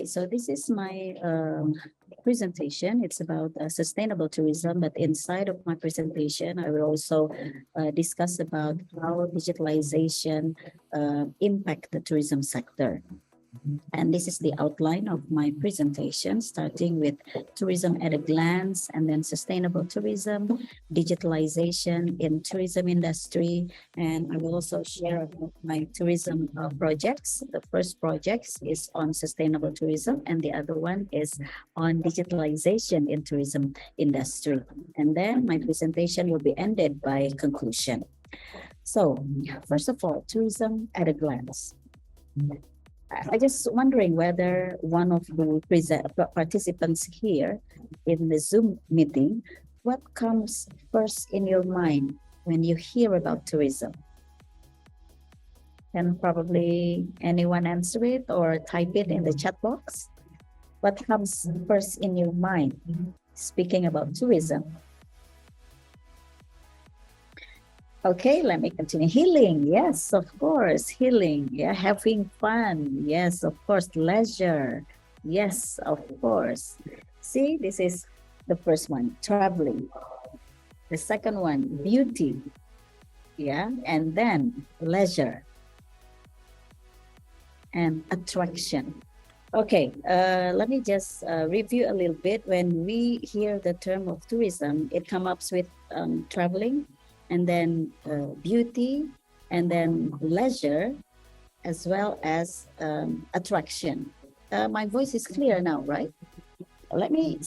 Okay, so this is my presentation. It's about sustainable tourism, but inside of my presentation, I will also discuss about how digitalization impact the tourism sector. And this is the outline of my presentation, starting with tourism at a glance, and then sustainable tourism, digitalization in tourism industry, and I will also share about my tourism projects. The first project is on sustainable tourism, and the other one is on digitalization in tourism industry. And then my presentation will be ended by conclusion. So, first of all, tourism at a glance. I just wondering whether one of the participants here in the Zoom meeting, what comes first in your mind when you hear about tourism? Can probably anyone answer it or type it in the chat box? What comes first in your mind speaking about tourism? Okay, let me continue. Healing, yes, of course, healing. Yeah, having fun, yes, of course. Leisure, yes, of course. See, this is the first one, traveling. The second one, beauty, yeah, and then leisure and attraction. Okay, let me just review a little bit. When we hear the term of tourism, it comes up with traveling, and then beauty, and then leisure, as well as attraction. My voice is clear now, right? Let me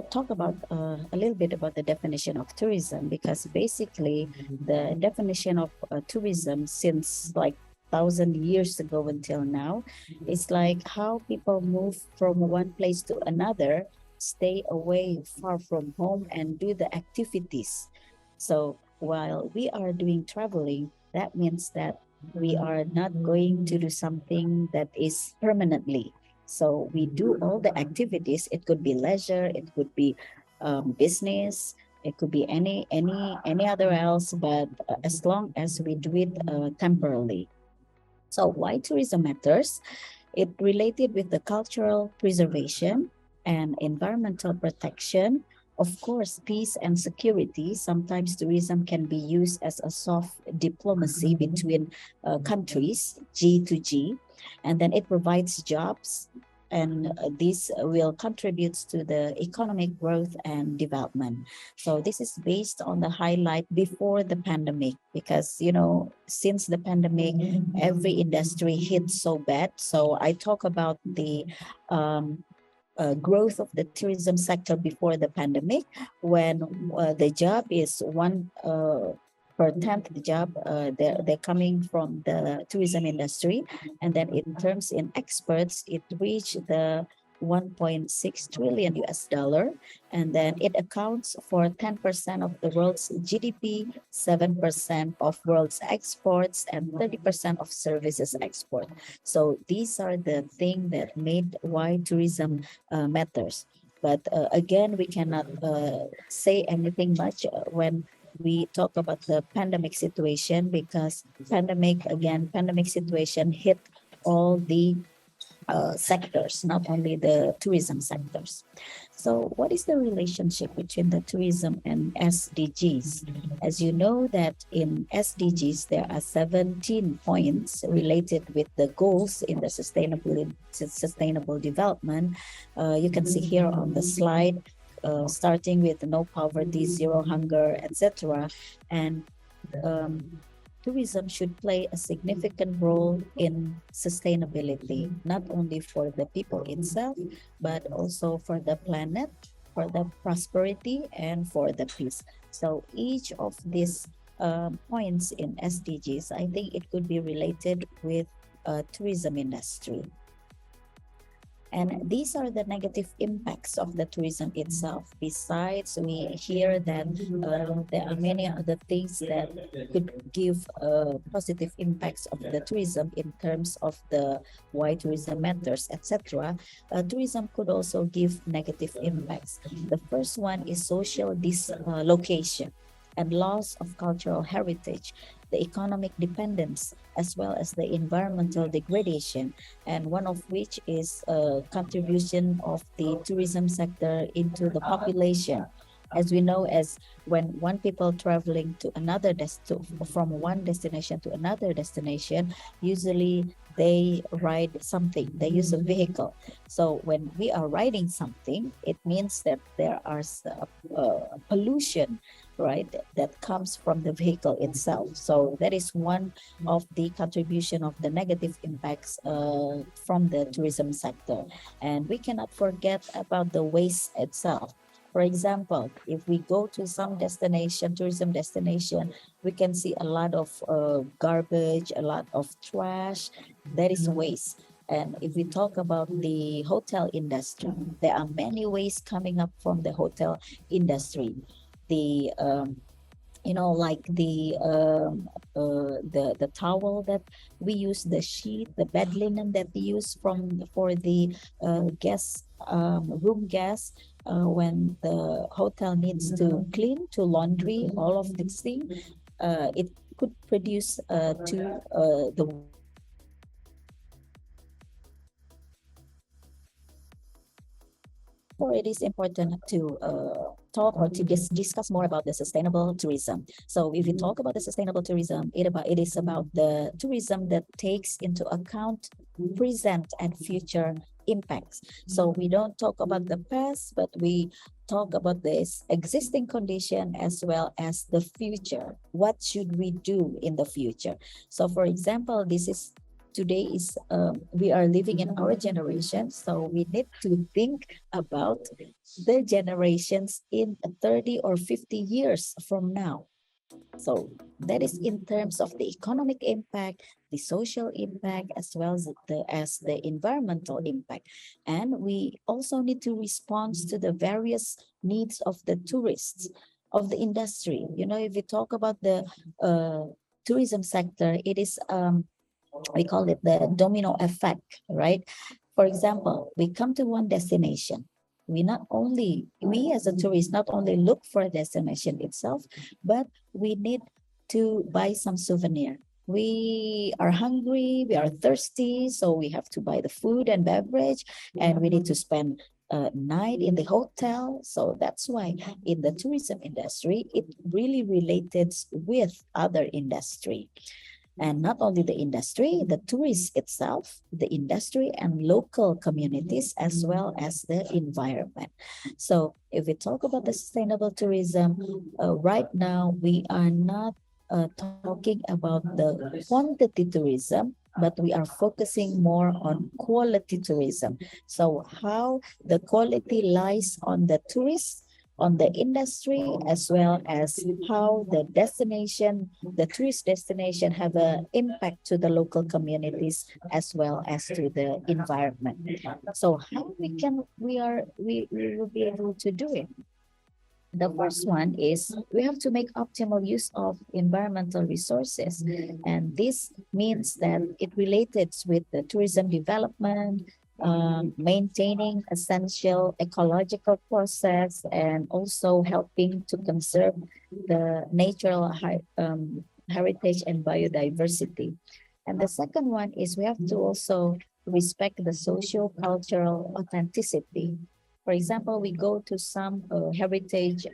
talk about a little bit about the definition of tourism, because basically the definition of tourism since like 1,000 years ago until now is like how people move from one place to another, stay away far from home, and do the activities. So while we are doing traveling, that means that we are not going to do something that is permanently. So we do all the activities. It could be leisure, it could be business, it could be any other else, but as long as we do it temporarily. So why tourism matters? It related with the cultural preservation and environmental protection. Of course, peace and security. Sometimes tourism can be used as a soft diplomacy between countries, G to G, and then it provides jobs, and this will contribute to the economic growth and development. So this is based on the highlight before the pandemic, because since the pandemic, every industry hit so bad. So I talk about the growth of the tourism sector before the pandemic, when the job is 1/10 the job, they're coming from the tourism industry, and then in terms in exports, it reached the 1.6 trillion US dollar, and then it accounts for 10% of the world's GDP, 7% of world's exports, and 30% of services export. So these are the things that made why tourism matters. But again, we cannot say anything much when we talk about the pandemic situation, because pandemic situation hit all the sectors, not only the tourism sectors. So what is the relationship between the tourism and SDGs? As you know that in SDGs, there are 17 points related with the goals in the sustainable development. You can see here on the slide, starting with no poverty, zero hunger, etc. And tourism should play a significant role in sustainability, not only for the people itself, but also for the planet, for the prosperity, and for the peace. So each of these points in SDGs, I think it could be related with tourism industry. And these are the negative impacts of the tourism itself. Besides, we hear that there are many other things that could give positive impacts of the tourism in terms of the why tourism matters, etc. Tourism could also give negative impacts. The first one is social dislocation and loss of cultural heritage. the economic dependence, as well as the environmental degradation, and one of which is a contribution of the tourism sector into the population. As we know, as when one people traveling to another from one destination to another destination, usually they ride something, they use a vehicle. So when we are riding something, it means that there are pollution, right, that comes from the vehicle itself. So that is one of the contribution of the negative impacts from the tourism sector. And we cannot forget about the waste itself. For example, if we go to some destination, tourism destination, we can see a lot of garbage, a lot of trash. That is waste. And if we talk about the hotel industry, there are many waste coming up from the hotel industry. The like the towel that we use, the sheet, the bed linen that we use for the guest room guests, when the hotel needs to clean, to laundry, all of these things, it could produce to the therefore, it is important to talk or to discuss more about the sustainable tourism. So, if we talk about the sustainable tourism, it is about the tourism that takes into account present and future impacts. So, we don't talk about the past, but we talk about this existing condition as well as the future. What should we do in the future? So, for example, this is today is we are living in our generation, so we need to think about the generations in 30 or 50 years from now. So that is in terms of the economic impact, the social impact, as well as the environmental impact. And we also need to respond to the various needs of the tourists, of the industry. If we talk about the tourism sector, it is we call it the domino effect, right? For example, we come to one destination. We as a tourist not only look for a destination itself, but we need to buy some souvenir. We are hungry, we are thirsty, so we have to buy the food and beverage, and we need to spend a night in the hotel. So that's why in the tourism industry, it really related with other industry. And not only the industry, the tourist itself, the industry and local communities, as well as the environment. So if we talk about the sustainable tourism, right now we are not talking about the quantity tourism, but we are focusing more on quality tourism. So how the quality lies on the tourists, on the industry, as well as how the tourist destination have an impact to the local communities as well as to the environment. So how we will be able to do it? The first one is we have to make optimal use of environmental resources. And this means that it related with the tourism development, maintaining essential ecological process, and also helping to conserve the natural heritage and biodiversity. And the second one is we have to also respect the socio-cultural authenticity. For example, we go to some heritage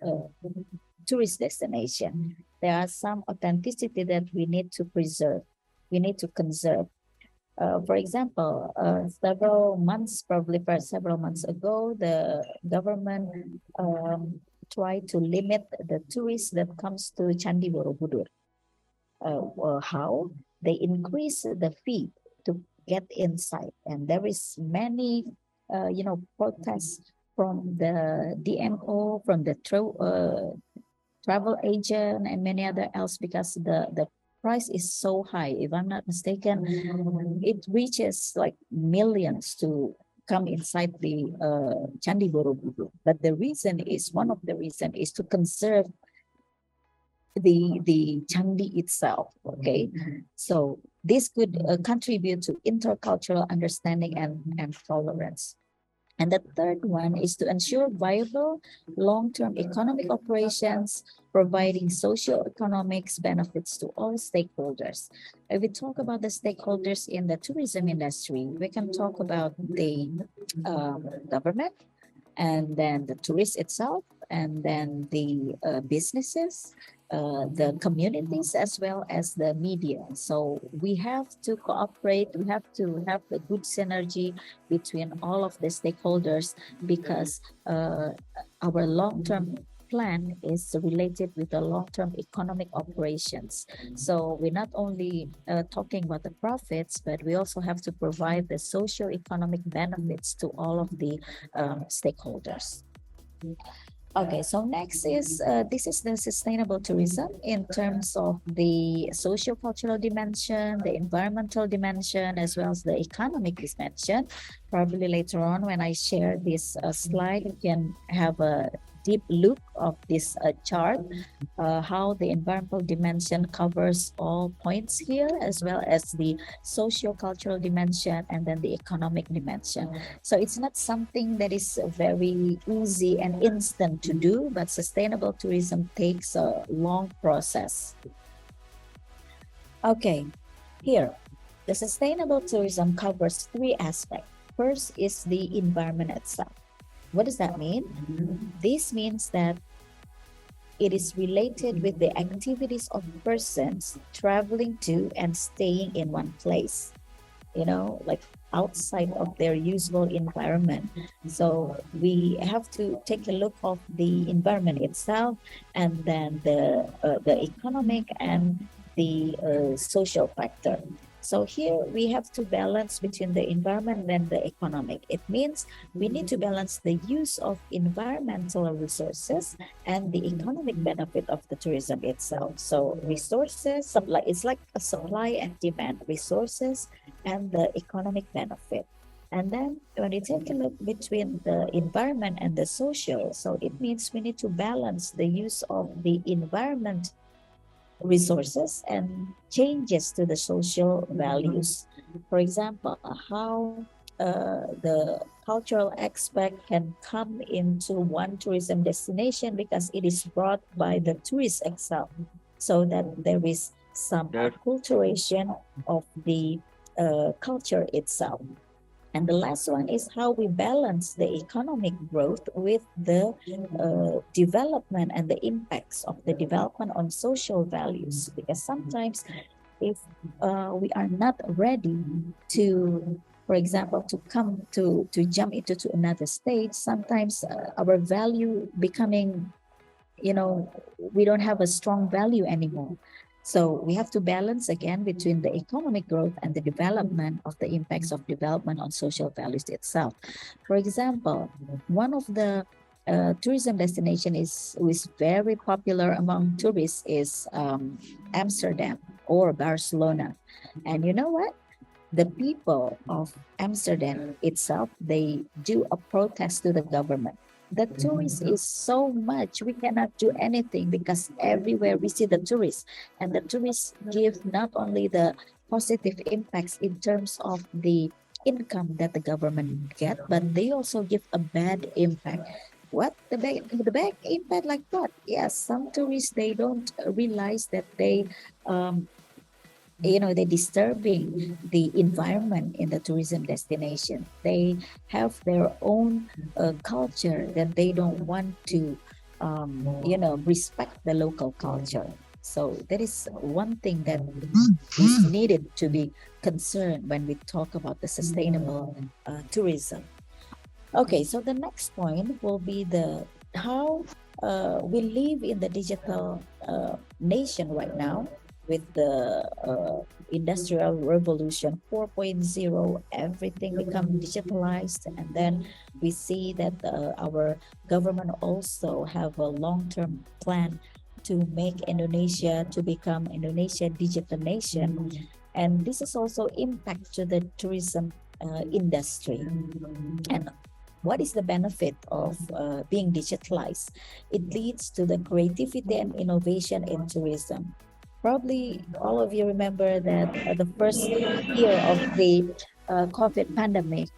tourist destination. There are some authenticity that we need to preserve. We need to conserve. For example, probably several months ago, the government tried to limit the tourists that comes to Candi Borobudur. How? They increase the fee to get inside, and there is many, protests from the DMO, from the travel agent, and many other else, because the price is so high. If I'm not mistaken, it reaches like millions to come inside the Candi Borobudur. But one of the reason is to conserve the Candi itself. Okay, so this could contribute to intercultural understanding and tolerance. And the third one is to ensure viable long-term economic operations, providing socio-economics benefits to all stakeholders. If we talk about the stakeholders in the tourism industry, we can talk about the government, and then the tourist itself, and then the businesses, the communities, as well as the media. So we have to cooperate, we have to have a good synergy between all of the stakeholders, because our long-term plan is related with the long-term economic operations. So we're not only talking about the profits, but we also have to provide the socio-economic benefits to all of the stakeholders. Okay, so next is this is the sustainable tourism in terms of the socio-cultural dimension, the environmental dimension, as well as the economic dimension. Probably later on when I share this slide, you can have a deep look of this chart, how the environmental dimension covers all points here, as well as the socio-cultural dimension and then the economic dimension. So it's not something that is very easy and instant to do, but sustainable tourism takes a long process. Okay, here, the sustainable tourism covers three aspects. First is the environment itself. What does that mean? This means that it is related with the activities of persons traveling to and staying in one place, like outside of their usual environment. So we have to take a look of the environment itself, and then the economic and the social factor. So here we have to balance between the environment and the economic. It means we need to balance the use of environmental resources and the economic benefit of the tourism itself. So resources, supply, it's like a supply and demand, resources and the economic benefit. And then when you take a look between the environment and the social, so it means we need to balance the use of the environment resources and changes to the social values. For example, how the cultural aspect can come into one tourism destination because it is brought by the tourist itself, so that there is some acculturation of the culture itself. And the last one is how we balance the economic growth with the development and the impacts of the development on social values. Because sometimes if we are not ready to, for example, to come to jump into another stage, sometimes our value becoming, we don't have a strong value anymore. So we have to balance again between the economic growth and the development of the impacts of development on social values itself. For example, one of the tourism destination is very popular among tourists is Amsterdam or Barcelona. And you know what? The people of Amsterdam itself, they do a protest to the government. The tourists is so much, we cannot do anything because everywhere we see the tourists, and the tourists give not only the positive impacts in terms of the income that the government get, but they also give a bad impact. What the bad impact like what? Yes, some tourists, they don't realize that they're disturbing the environment in the tourism destination. They have their own culture that they don't want to, respect the local culture. So that is one thing that is needed to be concerned when we talk about the sustainable tourism. Okay, so the next point will be how we live in the digital nation right now, with the industrial revolution 4.0, everything become digitalized. And then we see that our government also have a long-term plan to make Indonesia to become Indonesia digital nation. And this is also impact to the tourism industry. And what is the benefit of being digitalized? It leads to the creativity and innovation in tourism. Probably all of you remember that the first year of the COVID pandemic,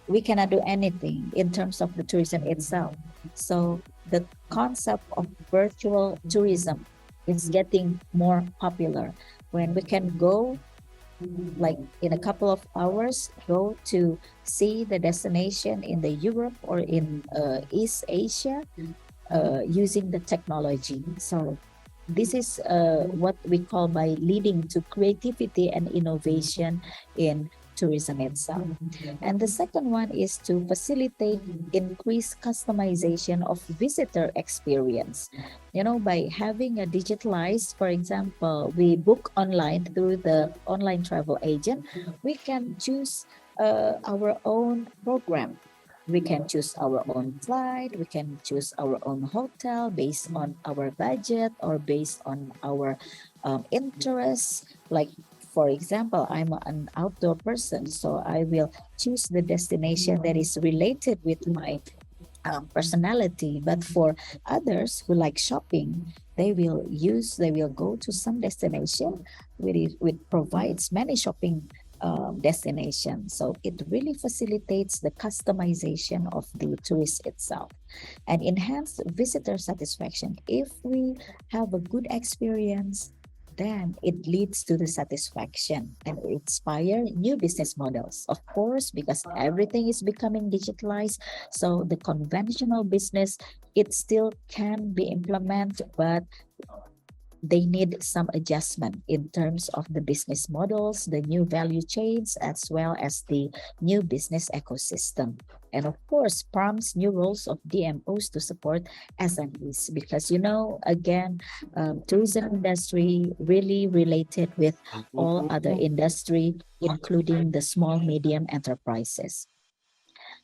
we cannot do anything in terms of the tourism itself. So the concept of virtual tourism is getting more popular when we can go like in a couple of hours, go to see the destination in the Europe or in East Asia using the technology. So this is what we call by leading to creativity and innovation in tourism itself. And the second one is to facilitate increased customization of visitor experience. You know, by having a digitalized, for example, we book online through the online travel agent, we can choose our own program. We can choose our own flight, we can choose our own hotel based on our budget or based on our interests. Like, for example, I'm an outdoor person, so I will choose the destination that is related with my personality. But for others who like shopping, they will go to some destination which provides many shopping destination. So it really facilitates the customization of the tourist itself and enhance visitor satisfaction. If we have a good experience, then it leads to the satisfaction and inspire new business models. Of course, because everything is becoming digitalized, so the conventional business, it still can be implemented, but they need some adjustment in terms of the business models, the new value chains, as well as the new business ecosystem. And of course, prompts new roles of DMOs to support SMEs because, you know, again, tourism industry really related with all other industry, including the small, medium enterprises.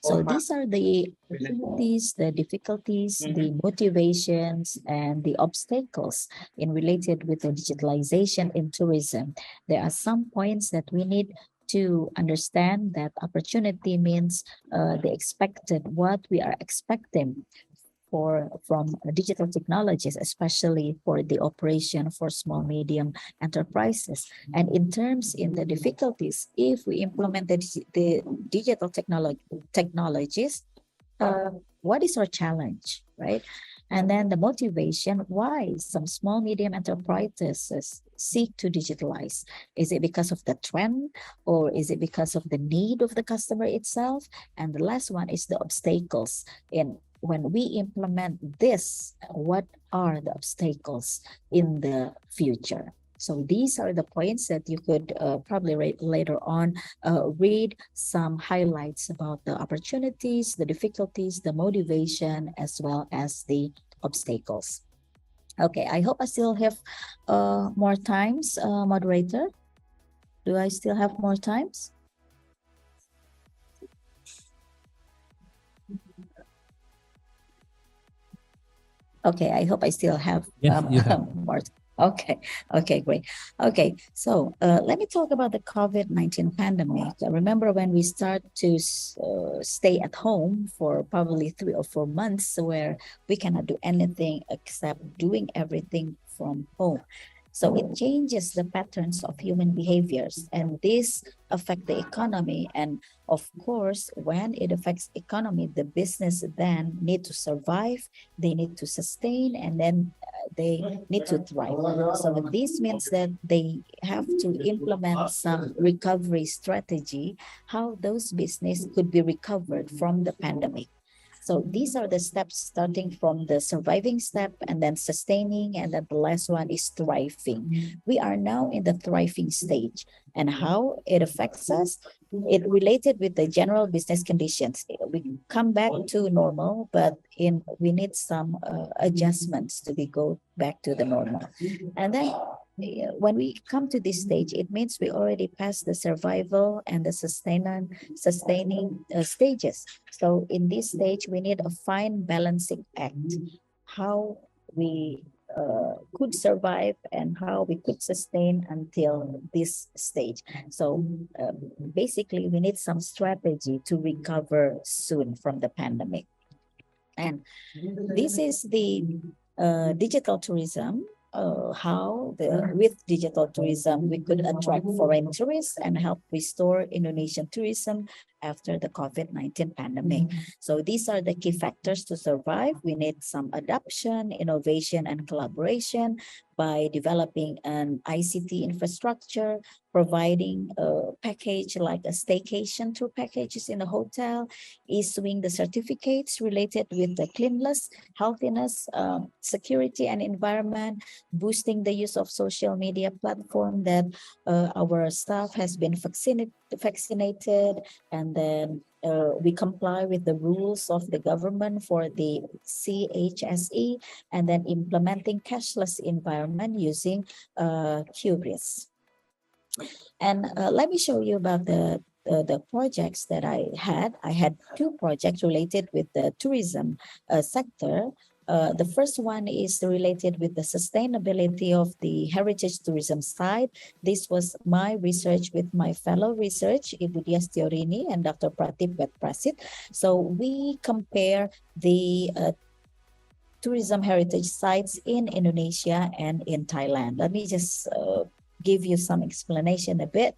So these are the opportunities, the difficulties, the motivations, and the obstacles in related with the digitalization in tourism. There are some points that we need to understand that opportunity means the expected, what we are expecting from digital technologies, especially for the operation for small medium enterprises. And in terms in the difficulties, if we implement the digital technologies, what is our challenge, right? And then the motivation, why some small medium enterprises seek to digitalize. Is it because of the trend or is it because of the need of the customer itself? And the last one is the obstacles. In when we implement this, what are the obstacles in the future? So these are the points that you could probably later on read some highlights about the opportunities, the difficulties, the motivation, as well as the obstacles. Okay, I hope I still have more times, moderator. Do I still have more times? Okay, I hope I still have more. Okay, great. Okay, so let me talk about the COVID-19 pandemic. Remember when we start to stay at home for probably 3 or 4 months where we cannot do anything except doing everything from home. So it changes the patterns of human behaviors, and this affect the economy. And of course, when it affects economy, the business then need to survive, they need to sustain, and then they need to thrive. So this means that they have to implement some recovery strategy, how those business could be recovered from the pandemic. So these are the steps starting from the surviving step and then sustaining, and then the last one is thriving. We are now in the thriving stage, and how it affects us, it related with the general business conditions. We come back to normal, but we need some adjustments to be go back to the normal. And then when we come to this stage, it means we already passed the survival and the sustaining stages. So in this stage, we need a fine balancing act, how we could survive and how we could sustain until this stage. So basically, we need some strategy to recover soon from the pandemic. And this is the digital tourism. How with digital tourism we could attract foreign tourists and help restore Indonesian tourism after the COVID-19 pandemic. So these are the key factors to survive. We need some adoption, innovation, and collaboration by developing an ICT infrastructure, providing a package like a staycation tour packages in a hotel, issuing the certificates related with the cleanliness, healthiness, security, and environment, boosting the use of social media platform that our staff has been vaccinated, and then we comply with the rules of the government for the CHSE, and then implementing cashless environment using QRIS. And let me show you about the projects that I had. I had two projects related with the tourism sector. The first one is related with the sustainability of the heritage tourism side. This was my research with my fellow research, Ibu Dias Teorini and Dr. Pratip Prasit. So we compare the tourism heritage sites in Indonesia and in Thailand. Let me just give you some explanation a bit.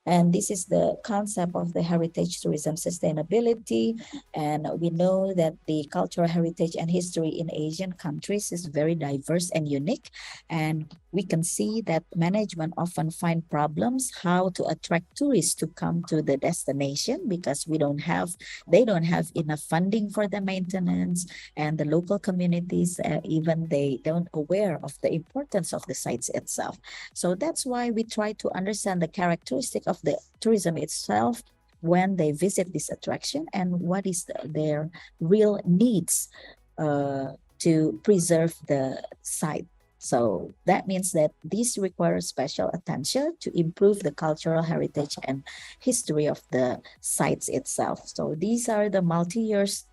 And this is the concept of the heritage tourism sustainability. And we know that the cultural heritage and history in Asian countries is very diverse and unique. And we can see that management often find problems how to attract tourists to come to the destination because they don't have enough funding for the maintenance, and the local communities even they don't aware of the importance of the sites itself. So that's why we try to understand the characteristic of the tourism itself when they visit this attraction and what is their real needs to preserve the site. So that means that this requires special attention to improve the cultural heritage and history of the sites itself. So these are the multi-years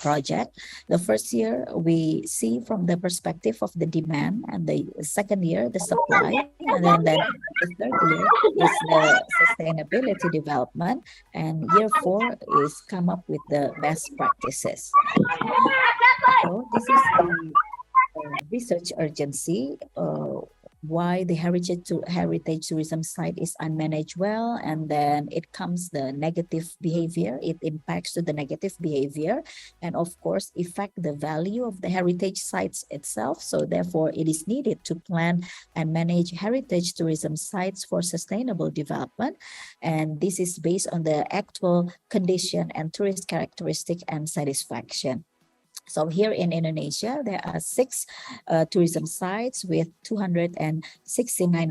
project. The first year we see from the perspective of the demand, and the second year the supply, and then the third year is the sustainability development, and year 4 is come up with the best practices. So this is the research urgency, why the heritage tourism site is unmanaged well, and then it comes the negative behavior. It impacts to the negative behavior, and of course affect the value of the heritage sites itself. So therefore it is needed to plan and manage heritage tourism sites for sustainable development, and this is based on the actual condition and tourist characteristic and satisfaction. So here in Indonesia, there are 6 tourism sites with 269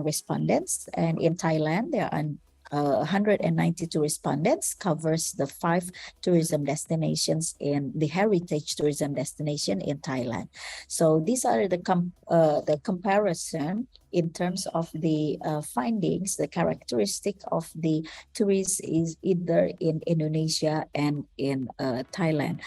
respondents. And in Thailand, there are 192 respondents, covers the 5 tourism destinations in the heritage tourism destination in Thailand. So these are the comparison in terms of the findings. The characteristic of the tourists is either in Indonesia and in Thailand.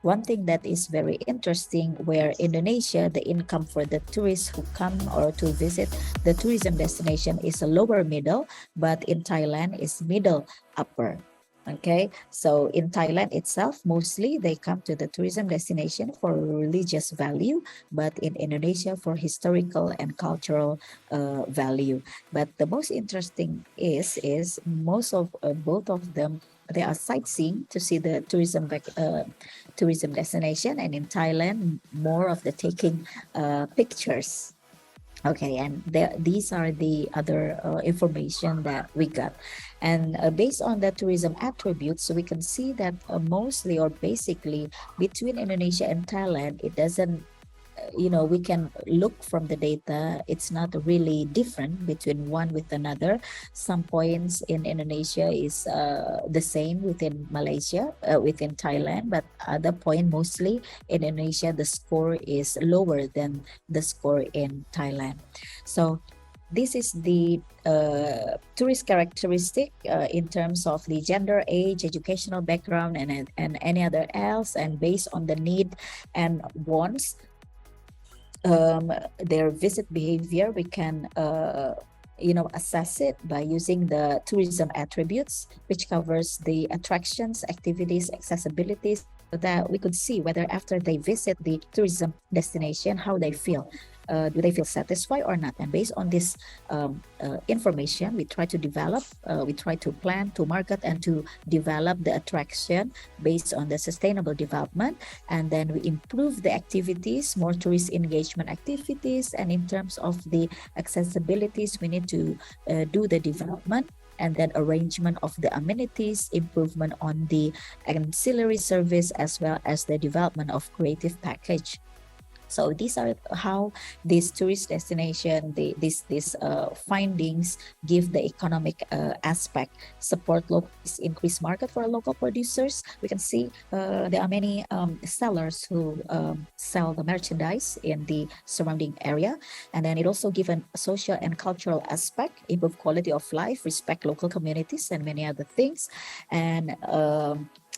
One thing that is very interesting, where Indonesia, the income for the tourists who come or to visit the tourism destination is a lower middle, but in Thailand is middle upper. Okay, so in Thailand itself, mostly they come to the tourism destination for religious value, but in Indonesia for historical and cultural value. But the most interesting is most of both of them, they are sightseeing to see the tourism destination, and in Thailand more of the taking pictures. Okay, and these are the other information that we got. And based on the tourism attributes, we can see that mostly or basically between Indonesia and Thailand, it doesn't, we can look from the data, it's not really different between one with another. Some points in Indonesia is the same within Malaysia, within Thailand, but other point, mostly in Indonesia, the score is lower than the score in Thailand. So this is the tourist characteristic in terms of the gender, age, educational background, and any other else, and based on the need and wants, their visit behavior, we can assess it by using the tourism attributes, which covers the attractions, activities, accessibilities, so that we could see whether after they visit the tourism destination, how they feel. do they feel satisfied or not? And based on this information, we try to develop, we try to plan, to market, and to develop the attraction based on the sustainable development. And then we improve the activities, more tourist engagement activities. And in terms of the accessibilities, we need to do the development, and then arrangement of the amenities, improvement on the ancillary service, as well as the development of creative package. So these are how this tourist destination, these findings give the economic aspect, support locals, increase market for local producers. We can see there are many sellers who sell the merchandise in the surrounding area. And then it also gives a social and cultural aspect, improve quality of life, respect local communities, and many other things. And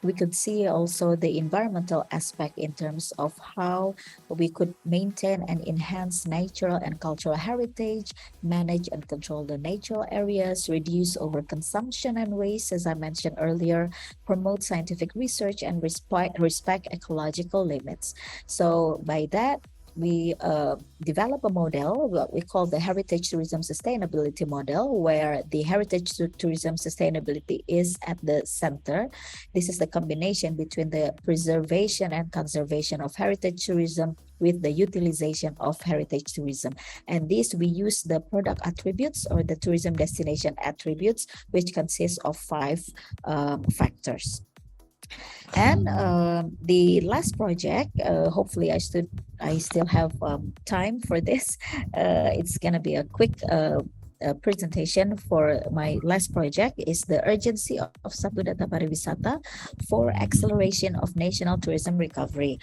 we could see also the environmental aspect in terms of how we could maintain and enhance natural and cultural heritage, manage and control the natural areas, reduce overconsumption and waste, as I mentioned earlier, promote scientific research, and respect ecological limits. So by that, we develop a model, what we call the heritage tourism sustainability model, where the heritage tourism sustainability is at the center. This is the combination between the preservation and conservation of heritage tourism with the utilization of heritage tourism. And this, we use the product attributes or the tourism destination attributes, which consists of 5 factors. And the last project, hopefully I still have time for this. It's gonna be a quick presentation for my last project, is the urgency of Satu Data Pariwisata for acceleration of national tourism recovery.